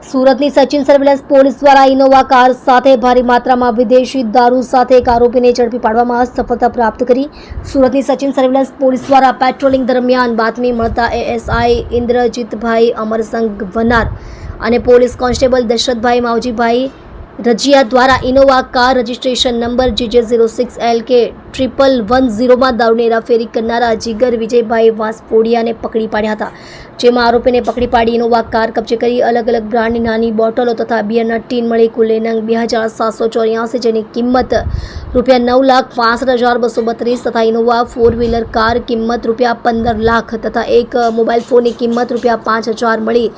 સુરતની Sachin surveillance police દ્વારા Innova car સાથે ભારે માત્રામાં વિદેશી દારૂ સાથે એક આરોપીને ઝડપી પાડવામાં સફળતા પ્રાપ્ત કરી। સુરતની સચિન સર્વેલન્સ પોલીસ દ્વારા પેટ્રોલિંગ દરમિયાન બાતમી મળતા એએસઆઈ ઇન્દ્રજીતભાઈ અમરસંગ વનાર અને પોલીસ કોન્સ્ટેબલ દશરથભાઈ માવજીભાઈ રજિયા દ્વારા ઇનોવા કાર રજિસ્ટ્રેશન નંબર JJ06LK11110માં દારૂની હેરાફેરી કરનારા જીગર વિજયભાઈ વાંસફોડિયાને પકડી પાડ્યા હતા, જેમાં આરોપીને પકડી પાડી ઇનોવા કાર કબજે કરી અલગ અલગ બ્રાન્ડની નાની બોટલો તથા બિયરના ટીન મળી કુલ નંગ 2784, જેની કિંમત ₹9,65,232 તથા ઇનોવા 4વ્હીલર કાર કિંમત ₹15 લાખ તથા એક મોબાઈલ ફોનની કિંમત ₹5,000 મળી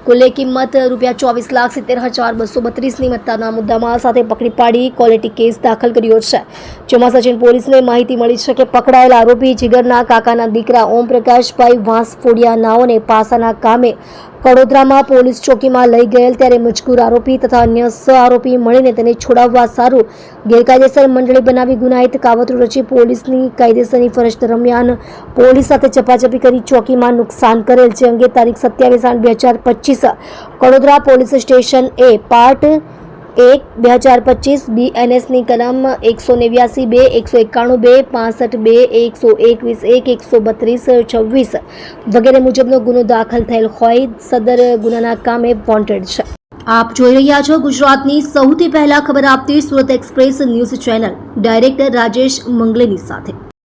કુલ કિંમત ₹24,70,232ની મત્તાના મુદ્દામાલ સાથે પકડી પાડી ક્વોલિટી કેસ દાખલ કર્યો છે, જેમાં સચિન પોલીસને માહિતી મળી છે કે પકડાયેલા આરોપી જીગરના કાકાના દીકરા ઓમપ્રકાશભાઈ વાંસફોડિયા નાઓને પાસાના કામે વડોદરામાં પોલીસ ચોકીમાં લઈ ગયેલ, ત્યારે મજકૂર આરોપી તથા અન્ય આરોપી મળીને તેને છોડાવવા સારું ગેરકાયદેસર મંડળી બનાવી ગુનાહિત કાવતરું રચી પોલીસની કાયદેસરની ફરજ દરમિયાન પોલીસ સાથે ચપાચપી કરી ચોકીમાં નુકસાન કરેલ, જે અંગે તારીખ 27/8/2025 વડોદરા પોલીસ સ્ટેશન એ પાર્ટ 1/2025 BNSની કલમ 189(2), 191(2), 65(2), 121(1), 132(26) વગેરે મુજબનો ગુનો દાખલ થયેલ હોય સદર ગુનાના કામે વોન્ટેડ છે। આપ જોઈ રહ્યા છો ગુજરાતની સૌથી પહેલા ખબર આપતી Surat express news channel, director Rajesh મંગલેની સાથે।